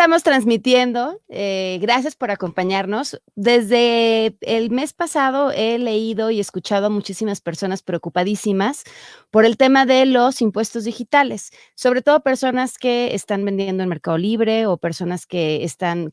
estamos transmitiendo. Gracias por acompañarnos. Desde el mes pasado he leído y escuchado a muchísimas personas preocupadísimas por el tema de los impuestos digitales, sobre todo personas que están vendiendo en Mercado Libre o personas que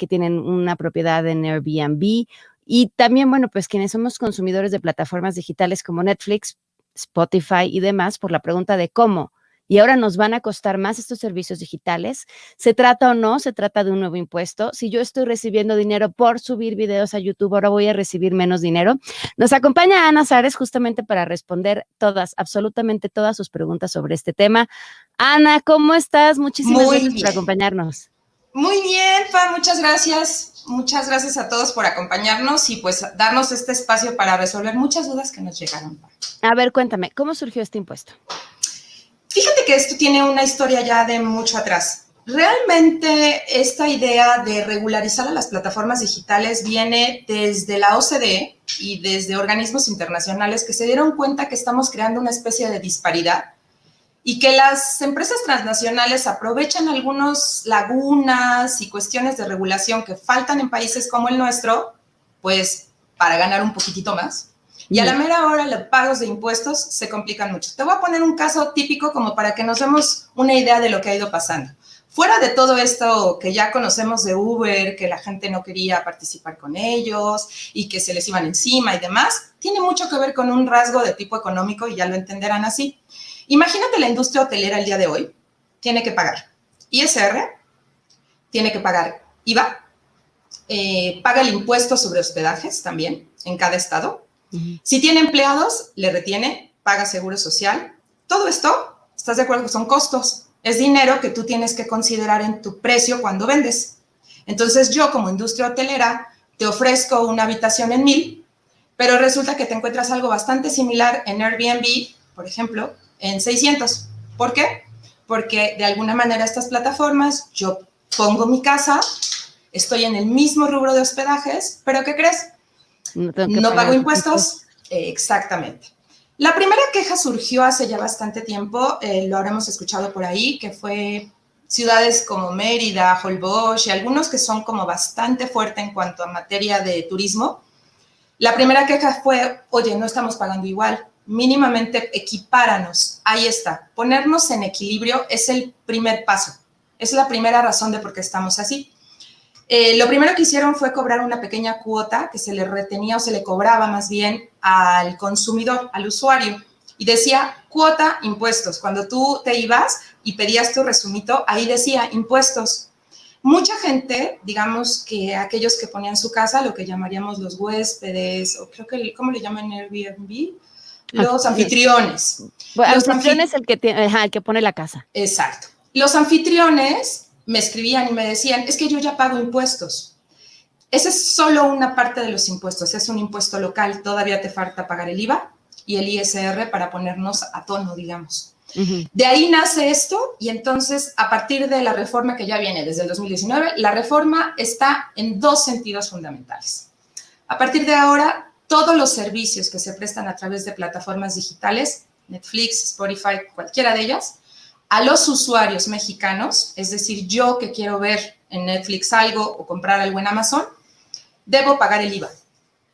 tienen una propiedad en Airbnb y también, bueno, pues quienes somos consumidores de plataformas digitales como Netflix, Spotify y demás, por la pregunta de cómo. Y ahora nos van a costar más estos servicios digitales. ¿Se trata o no? ¿Se trata de un nuevo impuesto? Si yo estoy recibiendo dinero por subir videos a YouTube, ahora voy a recibir menos dinero. Nos acompaña Ana Zares justamente para responder todas, absolutamente todas sus preguntas sobre este tema. Ana, ¿cómo estás? Muchísimas gracias por acompañarnos. Muy bien, Pam, muchas gracias. Muchas gracias a todos por acompañarnos y pues darnos este espacio para resolver muchas dudas que nos llegaron, Pam. A ver, cuéntame, ¿cómo surgió este impuesto? Fíjate que esto tiene una historia ya de mucho atrás. Realmente esta idea de regularizar a las plataformas digitales viene desde la OCDE y desde organismos internacionales que se dieron cuenta que estamos creando una especie de disparidad y que las empresas transnacionales aprovechan algunas lagunas y cuestiones de regulación que faltan en países como el nuestro, pues para ganar un poquitito más. Y a la mera hora los pagos de impuestos se complican mucho. Te voy a poner un caso típico como para que nos demos una idea de lo que ha ido pasando. Fuera de todo esto que ya conocemos de Uber, que la gente no quería participar con ellos y que se les iban encima y demás, tiene mucho que ver con un rasgo de tipo económico y ya lo entenderán así. Imagínate la industria hotelera el día de hoy. Tiene que pagar ISR, tiene que pagar IVA, paga el impuesto sobre hospedajes también en cada estado. Si tiene empleados, le retiene, paga seguro social. Todo esto, ¿estás de acuerdo? Son costos. Es dinero que tú tienes que considerar en tu precio cuando vendes. Entonces yo como industria hotelera te ofrezco una habitación en 1,000, pero resulta que te encuentras algo bastante similar en Airbnb, por ejemplo, en 600. ¿Por qué? Porque de alguna manera estas plataformas, yo pongo mi casa, estoy en el mismo rubro de hospedajes, pero ¿qué crees? No pago impuestos. Exactamente. La primera queja surgió hace ya bastante tiempo, lo habremos escuchado por ahí, que fue ciudades como Mérida, Holbox y algunos que son como bastante fuertes en cuanto a materia de turismo. La primera queja fue, oye, no estamos pagando igual, mínimamente equipáranos. Ahí está, ponernos en equilibrio es el primer paso, es la primera razón de por qué estamos así. Lo primero que hicieron fue cobrar una pequeña cuota que se le retenía o se le cobraba más bien al consumidor, al usuario, y decía cuota impuestos. Cuando tú te ibas y pedías tu resumito, ahí decía impuestos. Mucha gente, digamos que aquellos que ponían su casa, lo que llamaríamos los huéspedes, o creo que, ¿cómo le llaman en Airbnb? Los anfitriones. Bueno, anfitrión es el que pone la casa. Exacto. Los anfitriones me escribían y me decían, es que yo ya pago impuestos. Esa es solo una parte de los impuestos, es un impuesto local, todavía te falta pagar el IVA y el ISR para ponernos a tono, digamos. De ahí nace esto y entonces a partir de la reforma que ya viene desde el 2019, la reforma está en dos sentidos fundamentales. A partir de ahora, todos los servicios que se prestan a través de plataformas digitales, Netflix, Spotify, cualquiera de ellas, a los usuarios mexicanos, es decir, yo que quiero ver en Netflix algo o comprar algo en Amazon, debo pagar el IVA.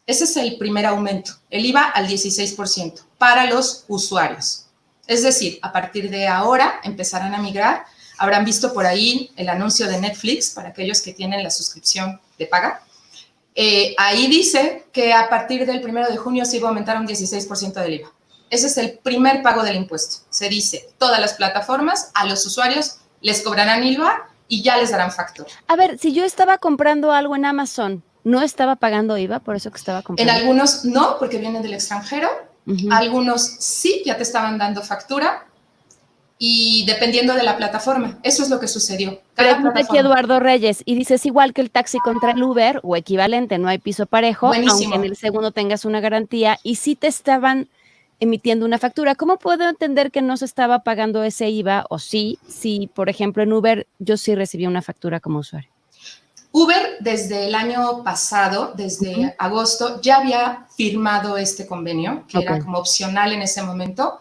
Ese es el primer aumento, el IVA al 16% para los usuarios. Es decir, a partir de ahora empezarán a migrar. Habrán visto por ahí el anuncio de Netflix para aquellos que tienen la suscripción de paga. Ahí dice que a partir del 1 de junio se iba a aumentar un 16% del IVA. Ese es el primer pago del impuesto. Se dice, todas las plataformas a los usuarios les cobrarán IVA y ya les darán factura. A ver, si yo estaba comprando algo en Amazon, ¿no estaba pagando IVA por eso que estaba comprando? En algunos no, porque vienen del extranjero. Algunos sí, ya te estaban dando factura. Y dependiendo de la plataforma, eso es lo que sucedió. Pregunta aquí Eduardo Reyes, y dices igual que el taxi contra el Uber, o equivalente, no hay piso parejo, buenísimo, aunque en el segundo tengas una garantía, y sí te estaban emitiendo una factura. ¿Cómo puedo entender que no se estaba pagando ese IVA, o sí, si por ejemplo en Uber yo sí recibí una factura como usuario? Uber desde el año pasado, desde agosto, ya había firmado este convenio, que era como opcional en ese momento.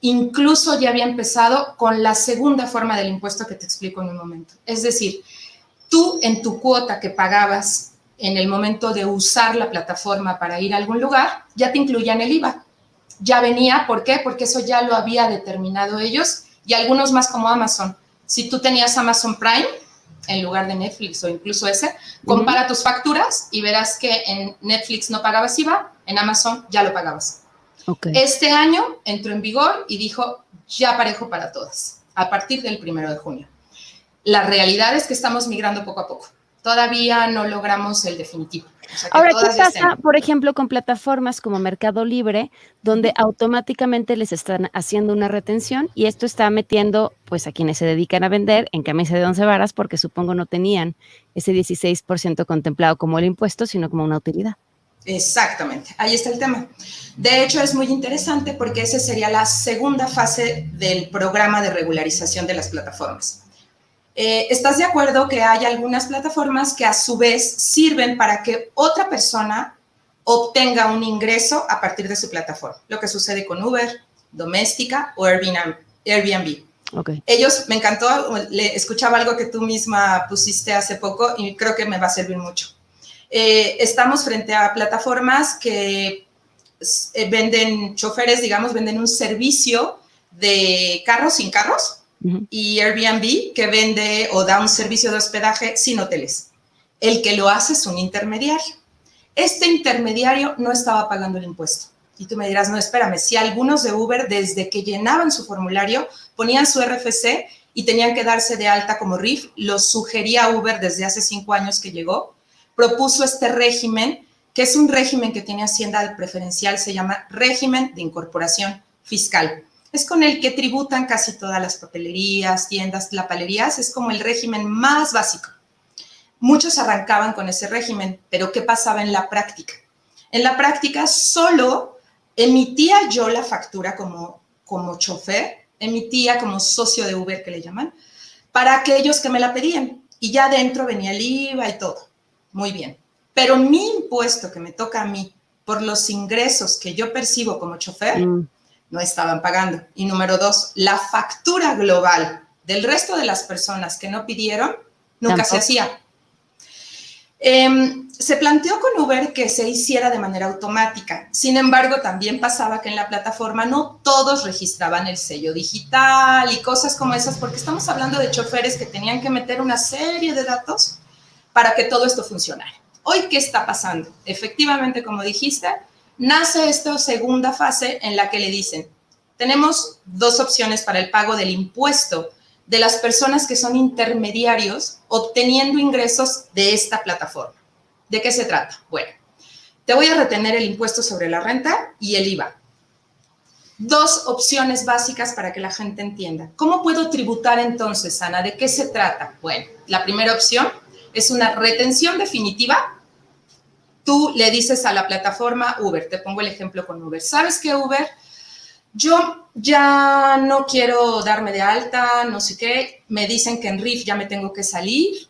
Incluso ya había empezado con la segunda forma del impuesto que te explico en un momento. Es decir, tú en tu cuota que pagabas en el momento de usar la plataforma para ir a algún lugar, ya te incluían el IVA. Ya venía, ¿por qué? Porque eso ya lo había determinado ellos y algunos más como Amazon. Si tú tenías Amazon Prime en lugar de Netflix o incluso ese, compara tus facturas y verás que en Netflix no pagabas IVA, en Amazon ya lo pagabas. Okay. Este año entró en vigor y dijo ya parejo para todas, a partir del 1 de junio. La realidad es que estamos migrando poco a poco. Todavía no logramos el definitivo. O sea, que Ahora, ¿qué todas ya pasa, estén. por ejemplo, con plataformas como Mercado Libre, donde automáticamente les están haciendo una retención y esto está metiendo, pues, a quienes se dedican a vender en camisa de 11 varas, porque supongo no tenían ese 16% contemplado como el impuesto, sino como una utilidad? Exactamente, ahí está el tema. De hecho, es muy interesante porque esa sería la segunda fase del programa de regularización de las plataformas. ¿Estás de acuerdo que hay algunas plataformas que a su vez sirven para que otra persona obtenga un ingreso a partir de su plataforma? Lo que sucede con Uber, Doméstica o Airbnb. Okay. Ellos, me encantó, escuchaba algo que tú misma pusiste hace poco y creo que me va a servir mucho. Estamos frente a plataformas que venden choferes, digamos, venden un servicio de carros sin carros, y Airbnb que vende o da un servicio de hospedaje sin hoteles. El que lo hace es un intermediario. Este intermediario no estaba pagando el impuesto. Y tú me dirás, no, espérame, si algunos de Uber desde que llenaban su formulario ponían su RFC y tenían que darse de alta como RIF, lo sugería Uber desde hace 5 años que llegó, propuso este régimen, que es un régimen que tiene Hacienda preferencial, se llama régimen de incorporación fiscal. Es con el que tributan casi todas las papelerías, tiendas, lapalerías, es como el régimen más básico. Muchos arrancaban con ese régimen, pero ¿qué pasaba en la práctica? En la práctica solo emitía yo la factura como chofer, emitía como socio de Uber que le llaman, para aquellos que me la pedían. Y ya dentro venía el IVA y todo. Muy bien. Pero mi impuesto que me toca a mí por los ingresos que yo percibo como chofer, no estaban pagando. Y número 2, la factura global del resto de las personas que no pidieron nunca Tampoco se hacía. Se planteó con Uber que se hiciera de manera automática. Sin embargo, también pasaba que en la plataforma no todos registraban el sello digital y cosas como esas, porque estamos hablando de choferes que tenían que meter una serie de datos para que todo esto funcionara. Hoy, ¿qué está pasando? Efectivamente, como dijiste, nace esta segunda fase en la que le dicen, tenemos 2 opciones para el pago del impuesto de las personas que son intermediarios obteniendo ingresos de esta plataforma. ¿De qué se trata? Bueno, te voy a retener el impuesto sobre la renta y el IVA. 2 opciones básicas para que la gente entienda. ¿Cómo puedo tributar entonces, Ana? ¿De qué se trata? Bueno, la primera opción es una retención definitiva. Tú le dices a la plataforma Uber, te pongo el ejemplo con Uber. ¿Sabes qué, Uber? Yo ya no quiero darme de alta, no sé qué. Me dicen que en RIF ya me tengo que salir.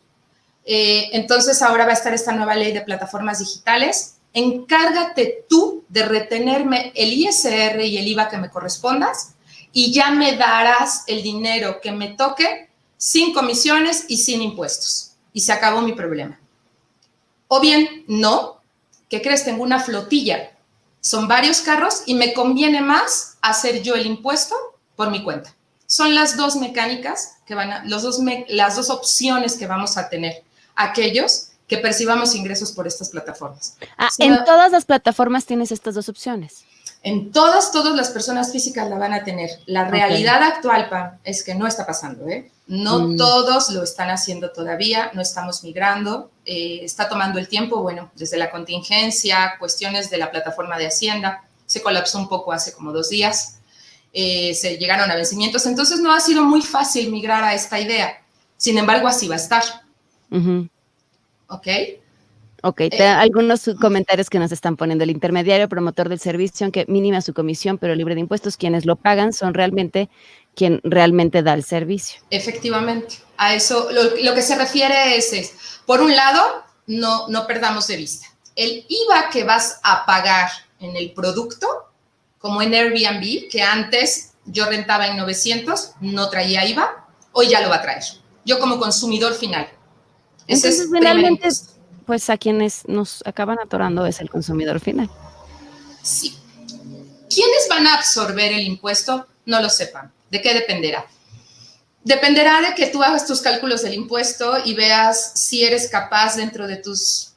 Entonces ahora va a estar esta nueva ley de plataformas digitales. Encárgate tú de retenerme el ISR y el IVA que me correspondas y ya me darás el dinero que me toque sin comisiones y sin impuestos. Y se acabó mi problema. O bien, no, ¿qué crees? Tengo una flotilla. Son varios carros y me conviene más hacer yo el impuesto por mi cuenta. Son las 2 mecánicas que las 2 opciones que vamos a tener aquellos que percibamos ingresos por estas plataformas. En todas las plataformas tienes estas 2 opciones. En todas las personas físicas la van a tener. La realidad actual, Pam, es que no está pasando, ¿eh? No todos lo están haciendo todavía, no estamos migrando, está tomando el tiempo, bueno, desde la contingencia, cuestiones de la plataforma de Hacienda, se colapsó un poco hace como 2 días, se llegaron a vencimientos, entonces no ha sido muy fácil migrar a esta idea, sin embargo así va a estar. ¿Ok? Ok, algunos comentarios que nos están poniendo. El intermediario promotor del servicio, aunque mínima su comisión, pero libre de impuestos, quienes lo pagan son realmente quien realmente da el servicio. Efectivamente, a eso lo que se refiere es, por un lado, no perdamos de vista, el IVA que vas a pagar en el producto, como en Airbnb, que antes yo rentaba en 900, no traía IVA, hoy ya lo va a traer, yo como consumidor final. Ese Entonces, es primer finalmente, impuesto. pues a quienes nos acaban atorando es el consumidor final. Sí. ¿Quiénes van a absorber el impuesto? No lo sepan. ¿De qué dependerá? Dependerá de que tú hagas tus cálculos del impuesto y veas si eres capaz dentro de tus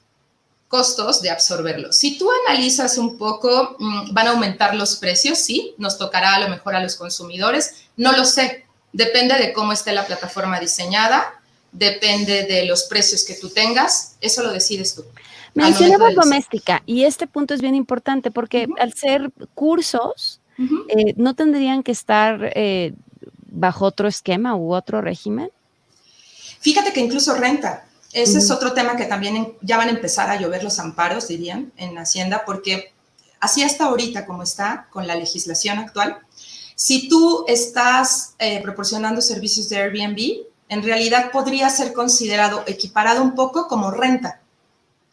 costos de absorberlo. Si tú analizas un poco, van a aumentar los precios, sí, nos tocará a lo mejor a los consumidores, no lo sé, depende de cómo esté la plataforma diseñada, depende de los precios que tú tengas, eso lo decides tú al momento Mencionabas de diseñar. doméstica y este punto es bien importante porque Uh-huh, al ser cursos, uh-huh. ¿no tendrían que estar bajo otro esquema u otro régimen? Fíjate que incluso renta. Ese es Ujú. otro tema que también ya van a empezar a llover los amparos, dirían, en Hacienda, porque así hasta ahorita como está con la legislación actual, si tú estás proporcionando servicios de Airbnb, en realidad podría ser considerado equiparado un poco como renta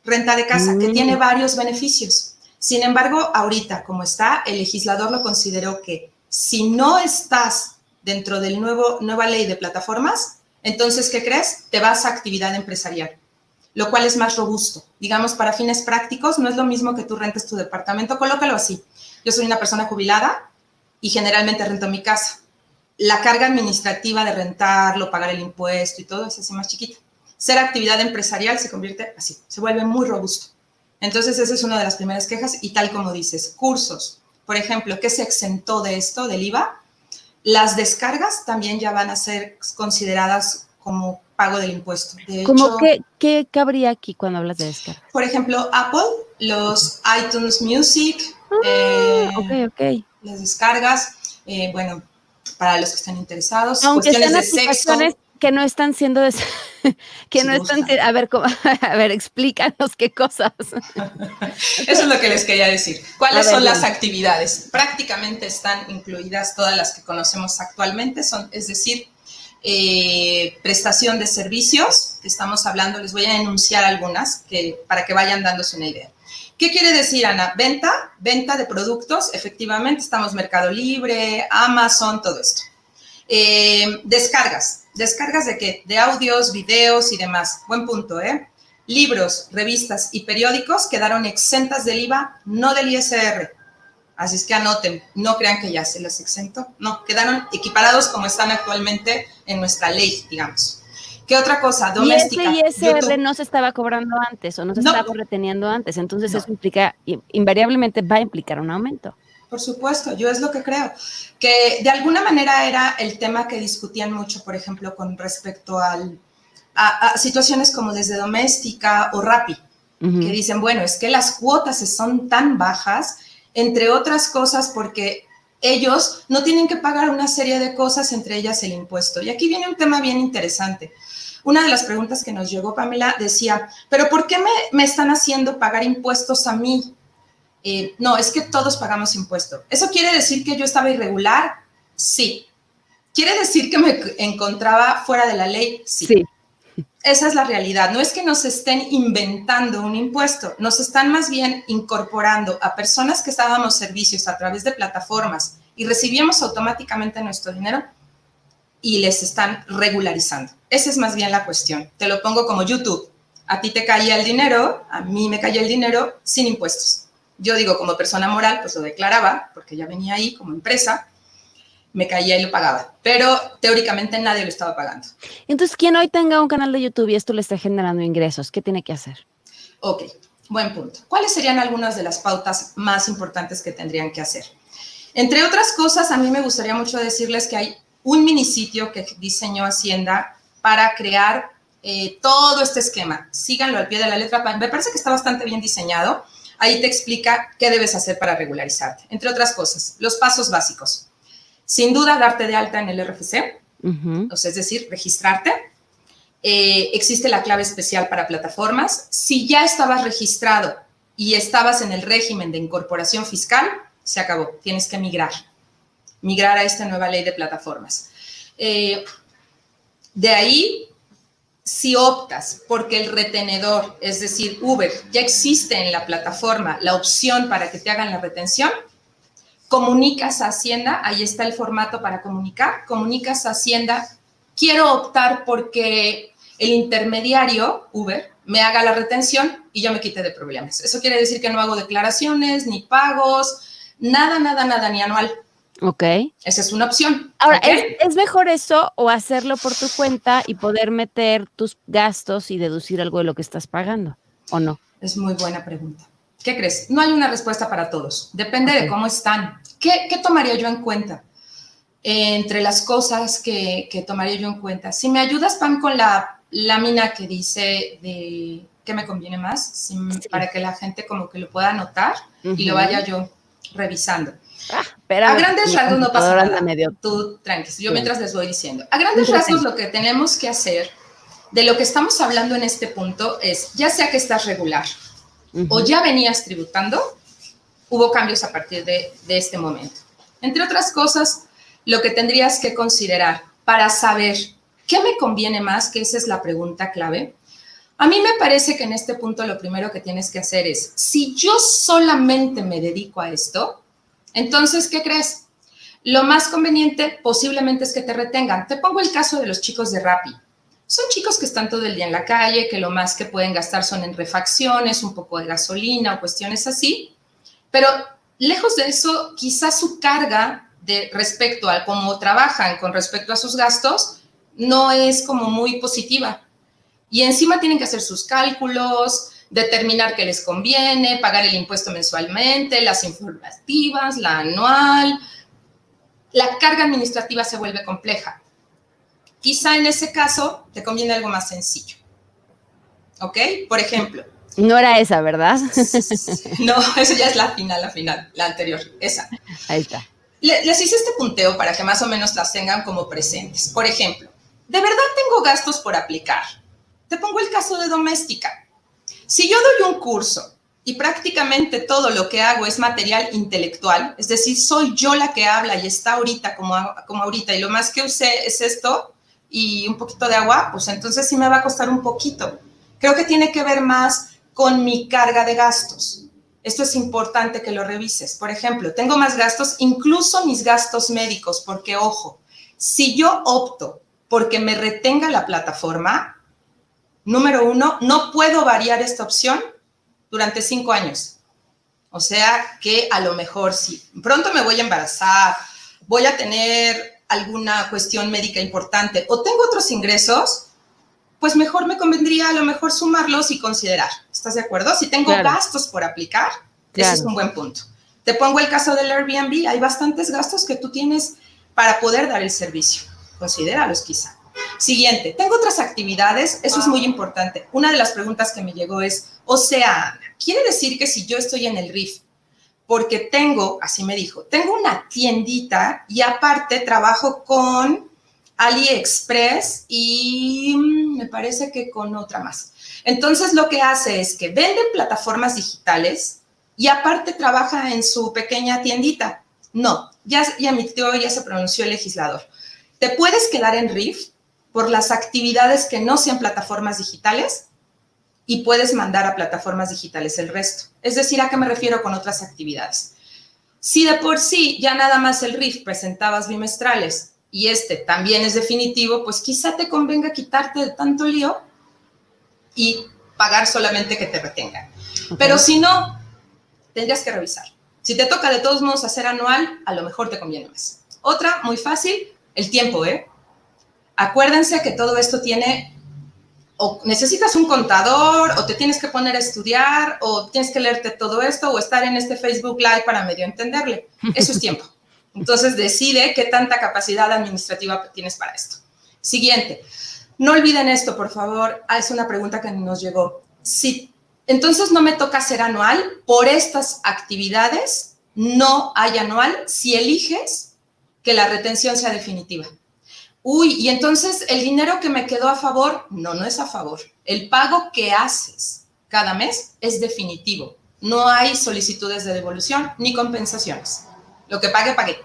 de casa, que tiene Mm. varios beneficios. Sin embargo, ahorita como está, el legislador lo consideró que si no estás dentro del nueva ley de plataformas, entonces, ¿qué crees? Te vas a actividad empresarial, lo cual es más robusto. Digamos, para fines prácticos, no es lo mismo que tú rentes tu departamento, colócalo así. Yo soy una persona jubilada y generalmente rento mi casa. La carga administrativa de rentarlo, pagar el impuesto y todo es así más chiquita. Ser actividad empresarial se convierte así, se vuelve muy robusto. Entonces, esa es una de las primeras quejas y tal como dices, cursos. Por ejemplo, ¿qué se exentó de esto, del IVA? Las descargas también ya van a ser consideradas como pago del impuesto. De ¿Cómo hecho, qué cabría aquí cuando hablas de descargas? por ejemplo, Apple, los iTunes Music, Okey, okey. las descargas, bueno, para los que están interesados, Aunque cuestiones sean de aplicaciones sexo, que no están siendo que si no están gustan. a ver, ¿cómo? A ver, explícanos qué cosas. Eso ¿Qué? es lo que les quería decir. A ¿Cuáles ver, son las dime. actividades? Prácticamente están incluidas todas las que conocemos actualmente, es decir, prestación de servicios, que estamos hablando, les voy a enunciar algunas para que vayan dándose una idea. ¿Qué quiere decir, Ana? Venta de productos, efectivamente, estamos Mercado Libre, Amazon, todo esto. ¿Descargas de qué? De audios, videos y demás. Buen punto, ¿eh? Libros, revistas y periódicos quedaron exentas del IVA, no del ISR. Así es que anoten, no crean que ya se los exento. No, quedaron equiparados como están actualmente en nuestra ley, digamos. ¿Qué otra cosa? Y ese Doméstica, ISR YouTube. no se estaba cobrando antes, o no se No, estaba reteniendo antes, entonces no. eso implica invariablemente va a implicar un aumento. Por supuesto, yo es lo que creo. Que de alguna manera era el tema que discutían mucho, por ejemplo, con respecto a situaciones como desde doméstica o Rappi, que Ujú. dicen, bueno, es que las cuotas son tan bajas, entre otras cosas porque ellos no tienen que pagar una serie de cosas, entre ellas el impuesto. Y aquí viene un tema bien interesante. Una de las preguntas que nos llegó, Pamela, decía, pero ¿por qué me están haciendo pagar impuestos a mí? No, es que todos pagamos impuesto. ¿Eso quiere decir que yo estaba irregular? Sí. ¿Quiere decir que me encontraba fuera de la ley? Sí. Sí. Esa es la realidad. No es que nos estén inventando un impuesto, nos están más bien incorporando a personas que estábamos servicios a través de plataformas y recibíamos automáticamente nuestro dinero y les están regularizando. Esa es más bien la cuestión. Te lo pongo como YouTube. A ti te caía el dinero, a mí me caía el dinero sin impuestos. Yo digo, como persona moral, pues lo declaraba, porque ya venía ahí como empresa, me caía y lo pagaba. Pero teóricamente nadie lo estaba pagando. Entonces, quien hoy tenga un canal de YouTube y esto le está generando ingresos, ¿qué tiene que hacer? Ok, buen punto. ¿Cuáles serían algunas de las pautas más importantes que tendrían que hacer? Entre otras cosas, a mí me gustaría mucho decirles que hay un minisitio que diseñó Hacienda para crear todo este esquema. Síganlo al pie de la letra. Me parece que está bastante bien diseñado. Ahí te explica qué debes hacer para regularizarte. Entre otras cosas, los pasos básicos. Sin duda, darte de alta en el RFC, Ujú. o sea, es decir, registrarte. Existe la clave especial para plataformas. Si ya estabas registrado y estabas en el régimen de incorporación fiscal, se acabó. Tienes que migrar a esta nueva ley de plataformas. De ahí, si optas porque el retenedor, es decir, Uber, ya existe en la plataforma la opción para que te hagan la retención, comunicas a Hacienda, ahí está el formato para comunicas a Hacienda, quiero optar porque el intermediario, Uber, me haga la retención y yo me quite de problemas. Eso quiere decir que no hago declaraciones, ni pagos, nada, nada, nada, ni anual. Ok. Esa es una opción. Ahora, ¿Okay? ¿es mejor eso o hacerlo por tu cuenta y poder meter tus gastos y deducir algo de lo que estás pagando? ¿O no? Es muy buena pregunta. ¿Qué crees? No hay una respuesta para todos. Depende de Ok. cómo están. ¿Qué tomaría yo en cuenta? Entre las cosas que tomaría yo en cuenta. Si me ayudas, Pam, con la lámina que dice de qué me conviene más, Sí. para que la gente como que lo pueda anotar y lo Ujú. vaya yo revisando. A Espérame, porque grandes mi rasgos no pasa computadora anda nada. medio Tú tranquilo, yo lenta. mientras les voy diciendo. A Tú grandes rasgos entretén. lo que tenemos que hacer de lo que estamos hablando en este punto es, ya sea que estás regular o Ujú. ya venías tributando, hubo cambios a partir de este momento. Entre otras cosas, lo que tendrías que considerar para saber qué me conviene más, que esa es la pregunta clave. A mí me parece que en este punto lo primero que tienes que hacer es, si yo solamente me dedico a esto, entonces, ¿qué crees? Lo más conveniente posiblemente es que te retengan. Te pongo el caso de los chicos de Rappi. Son chicos que están todo el día en la calle, que lo más que pueden gastar son en refacciones, un poco de gasolina o cuestiones así, pero lejos de eso, quizás su carga de respecto a cómo trabajan con respecto a sus gastos no es como muy positiva. Y encima tienen que hacer sus cálculos, determinar qué les conviene, pagar el impuesto mensualmente, las informativas, la anual. La carga administrativa se vuelve compleja. Quizá en ese caso te conviene algo más sencillo. ¿Ok? Por ejemplo. No era esa, ¿verdad? No, eso ya es la final, la anterior, esa. Ahí está. Les hice este punteo para que más o menos las tengan como presentes. Por ejemplo, ¿de verdad tengo gastos por aplicar? Te pongo el caso de doméstica. Si yo doy un curso y prácticamente todo lo que hago es material intelectual, es decir, soy yo la que habla y está ahorita como ahorita, y lo más que usé es esto y un poquito de agua, pues entonces sí me va a costar un poquito. Creo que tiene que ver más con mi carga de gastos. Esto es importante que lo revises. Por ejemplo, tengo más gastos, incluso mis gastos médicos, porque ojo, si yo opto porque me retenga la plataforma, número uno, no puedo variar esta opción durante 5 años. O sea que a lo mejor si pronto me voy a embarazar, voy a tener alguna cuestión médica importante o tengo otros ingresos, pues mejor me convendría a lo mejor sumarlos y considerar. ¿Estás de acuerdo? Si tengo Claro, gastos por aplicar, ese es claro. un buen punto. Te pongo el caso del Airbnb. Hay bastantes gastos que tú tienes para poder dar el servicio. Considéralos quizá. Siguiente, tengo otras actividades, eso es muy importante. Una de las preguntas que me llegó es, o sea, ¿quiere decir que si yo estoy en el RIF, porque tengo, así me dijo, tengo una tiendita y aparte trabajo con AliExpress y me parece que con otra más? Entonces lo que hace es que vende plataformas digitales y aparte trabaja en su pequeña tiendita. No, ya emitió, ya se pronunció el legislador. Te puedes quedar en RIF por las actividades que no sean plataformas digitales y puedes mandar a plataformas digitales el resto. Es decir, ¿a qué me refiero con otras actividades? Si de por sí ya nada más el RIF presentabas bimestrales y este también es definitivo, pues quizá te convenga quitarte de tanto lío y pagar solamente que te retengan. Pero Ok. si no, tendrías que revisar. Si te toca de todos modos hacer anual, a lo mejor te conviene más. Otra, muy fácil, el tiempo, ¿eh? Acuérdense que todo esto tiene, o necesitas un contador, o te tienes que poner a estudiar, o tienes que leerte todo esto, o estar en este Facebook Live para medio entenderle. Eso es tiempo. Entonces decide qué tanta capacidad administrativa tienes para esto. Siguiente. No olviden esto, por favor. Es una pregunta que nos llegó. Si entonces no me toca hacer anual, por estas actividades no hay anual si eliges que la retención sea definitiva. Uy, y entonces el dinero que me quedó a favor, no, no es a favor. El pago que haces cada mes es definitivo. No hay solicitudes de devolución ni compensaciones. Lo que pague, pagué.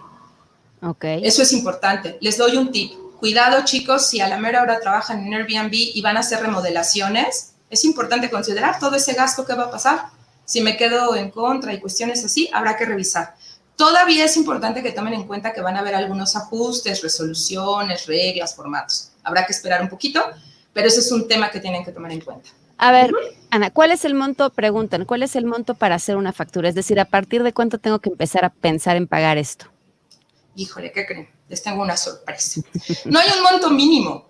Ok. Eso es importante. Les doy un tip. Cuidado, chicos, si a la mera hora trabajan en Airbnb y van a hacer remodelaciones, es importante considerar todo ese gasto que va a pasar. Si me quedo en contra y cuestiones así, habrá que revisar. Todavía es importante que tomen en cuenta que van a haber algunos ajustes, resoluciones, reglas, formatos. Habrá que esperar un poquito, pero ese es un tema que tienen que tomar en cuenta. A ver, Ana, ¿cuál es el monto? Preguntan, ¿cuál es el monto para hacer una factura? Es decir, ¿a partir de cuánto tengo que empezar a pensar en pagar esto? Híjole, ¿qué creen? Les tengo una sorpresa. No hay un monto mínimo.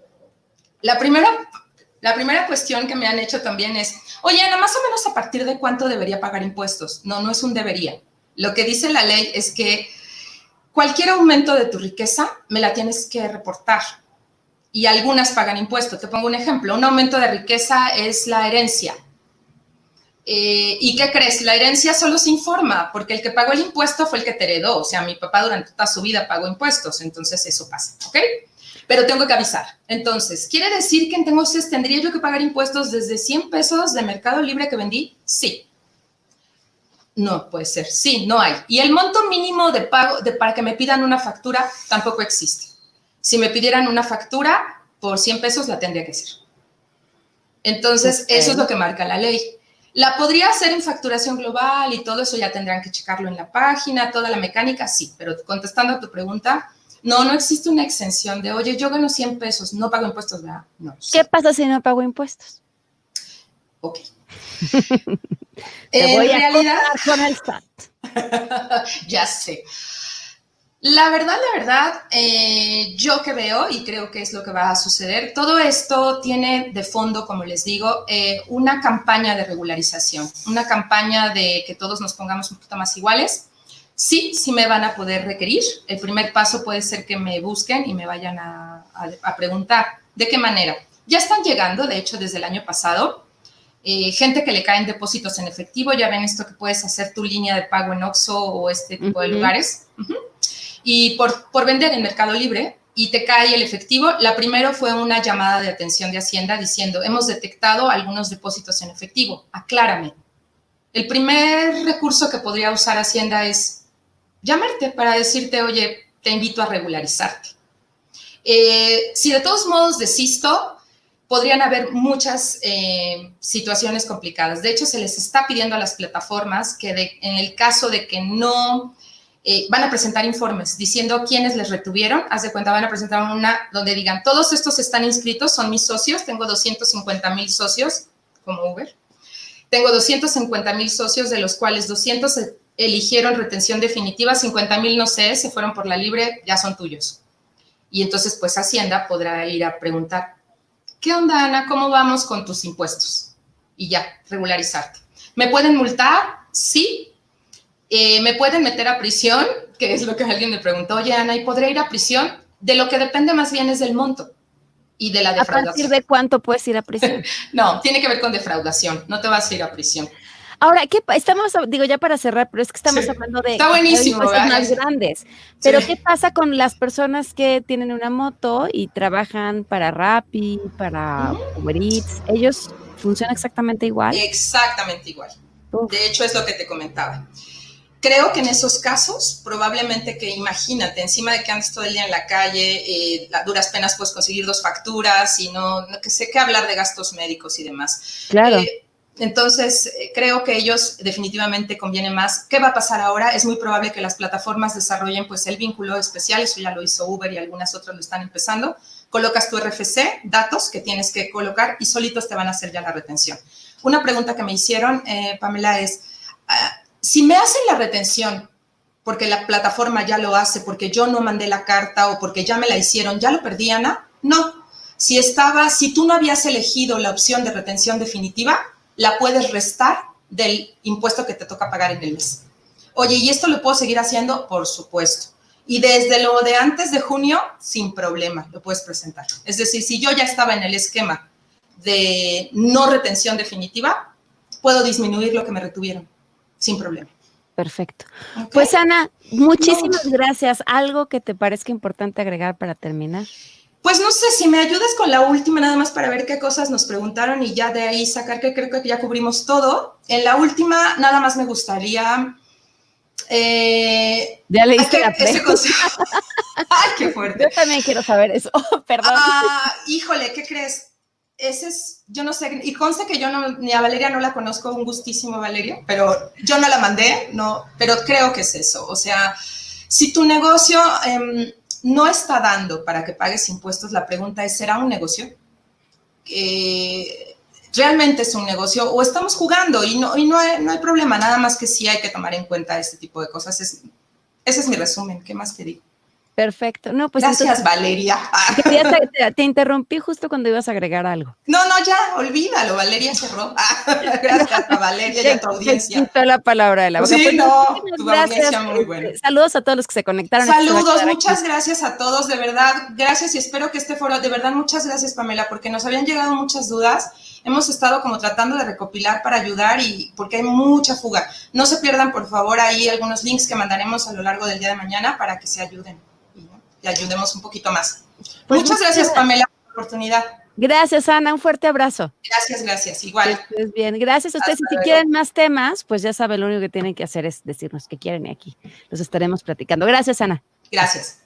La primera cuestión que me han hecho también es, oye, Ana, más o menos a partir de cuánto debería pagar impuestos. No, no es un debería. Lo que dice la ley es que cualquier aumento de tu riqueza me la tienes que reportar. Y algunas pagan impuestos. Te pongo un ejemplo. Un aumento de riqueza es la herencia. ¿Y qué crees? La herencia solo se informa, porque el que pagó el impuesto fue el que te heredó. O sea, mi papá durante toda su vida pagó impuestos, entonces eso pasa, ¿ok? Pero tengo que avisar. Entonces, ¿quiere decir que entonces tendría yo que pagar impuestos desde 100 pesos de Mercado Libre que vendí? Sí. No puede ser. Sí, no hay. Y el monto mínimo de pago para que me pidan una factura tampoco existe. Si me pidieran una factura por 100 pesos, la tendría que hacer. Entonces, eso es lo que marca la ley. ¿La podría hacer en facturación global y todo eso? Ya tendrán que checarlo en la página, toda la mecánica, sí. Pero contestando a tu pregunta, no existe una exención de, oye, yo gano 100 pesos, no pago impuestos, ¿verdad? No. ¿Qué pasa si no pago impuestos? Ok. Te voy a contar con el SAT. Ya sé. La verdad, yo que veo, y creo que es lo que va a suceder, todo esto tiene de fondo, como les digo, una campaña de regularización, una campaña de que todos nos pongamos un poquito más iguales. Sí me van a poder requerir. El primer paso puede ser que me busquen y me vayan a preguntar. ¿De qué manera? Ya están llegando, de hecho, desde el año pasado, gente que le caen depósitos en efectivo. Ya ven esto que puedes hacer tu línea de pago en Oxxo o este tipo de lugares. Y por vender en Mercado Libre y te cae el efectivo. La primero fue una llamada de atención de Hacienda diciendo, hemos detectado algunos depósitos en efectivo, aclárame. El primer recurso que podría usar Hacienda es llamarte para decirte, oye, te invito a regularizarte. Si de todos modos desisto, podrían haber muchas situaciones complicadas. De hecho, se les está pidiendo a las plataformas que en el caso de que no... van a presentar informes diciendo quiénes les retuvieron. Haz de cuenta, van a presentar una donde digan, todos estos están inscritos, son mis socios, tengo 250,000 socios como Uber. Tengo 250,000 socios, de los cuales 200 eligieron retención definitiva, 50,000 no sé, se fueron por la libre, ya son tuyos. Y entonces, pues Hacienda podrá ir a preguntar, ¿qué onda, Ana? ¿Cómo vamos con tus impuestos? Y ya, regularizarte. ¿Me pueden multar? Sí. ¿Me pueden meter a prisión? Que es lo que alguien me preguntó. Oye, Ana, ¿y podré ir a prisión? De lo que depende más bien es del monto y de la defraudación. ¿A partir de cuánto puedes ir a prisión? No, tiene que ver con defraudación. No te vas a ir a prisión. Ahora, ya para cerrar, pero es que estamos hablando de Está buenísimo, impuestos más grandes. Pero ¿qué pasa con las personas que tienen una moto y trabajan para Rappi, para Uber Eats? ¿Ellos funcionan exactamente igual? Exactamente igual. De hecho, es lo que te comentaba. Creo que en esos casos, probablemente que imagínate, encima de que andas todo el día en la calle, a duras penas puedes conseguir 2 facturas y no que sé qué hablar de gastos médicos y demás. Claro. Entonces, creo que ellos definitivamente conviene más. ¿Qué va a pasar ahora? Es muy probable que las plataformas desarrollen pues el vínculo especial, eso ya lo hizo Uber y algunas otras lo están empezando. Colocas tu RFC, datos que tienes que colocar y solitos te van a hacer ya la retención. Una pregunta que me hicieron, Pamela, es, si me hacen la retención porque la plataforma ya lo hace, porque yo no mandé la carta o porque ya me la hicieron, ¿ya lo perdí, Ana? No. Si tú no habías elegido la opción de retención definitiva, la puedes restar del impuesto que te toca pagar en el mes. Oye, ¿y esto lo puedo seguir haciendo? Por supuesto. Y desde lo de antes de junio, sin problema, lo puedes presentar. Es decir, si yo ya estaba en el esquema de no retención definitiva, puedo disminuir lo que me retuvieron, sin problema. Perfecto. Okay. Pues, Ana, muchísimas gracias. ¿Algo que te parezca importante agregar para terminar? Pues no sé, si me ayudas con la última, nada más para ver qué cosas nos preguntaron y ya de ahí sacar que creo que ya cubrimos todo. En la última, nada más me gustaría... ya leíste la pregunta. Ay, qué fuerte. Yo también quiero saber eso. Perdón. Híjole, ¿qué crees? Ese es, yo no sé, y conste que yo ni a Valeria no la conozco, un gustísimo Valeria, pero yo no la mandé, no, pero creo que es eso. O sea, si tu negocio... no está dando para que pagues impuestos, la pregunta es, ¿será un negocio? realmente es un negocio o estamos jugando y no hay problema, nada más que sí hay que tomar en cuenta este tipo de cosas. Ese es mi resumen, ¿qué más te digo? Perfecto. No, pues gracias, entonces, Valeria. Te interrumpí justo cuando ibas a agregar algo. No, ya, olvídalo, Valeria cerró. Gracias a Valeria y a tu audiencia. Quitó la palabra de la boca. Sí, Pues, no, tu gracias. audiencia muy buena. Saludos a todos los que se conectaron. Saludos, muchas gracias a todos, de verdad, gracias y espero que este foro, de verdad, muchas gracias, Pamela, porque nos habían llegado muchas dudas. Hemos estado como tratando de recopilar para ayudar y porque hay mucha fuga. No se pierdan, por favor, ahí algunos links que mandaremos a lo largo del día de mañana para que se ayuden y ayudemos un poquito más. Pues muchas gracias, Pamela, por la oportunidad. Gracias, Ana. Un fuerte abrazo. Gracias. Igual. Estés bien. Gracias a ustedes. Y si quieren más temas, pues ya saben, lo único que tienen que hacer es decirnos qué quieren y aquí los estaremos platicando. Gracias, Ana. Gracias.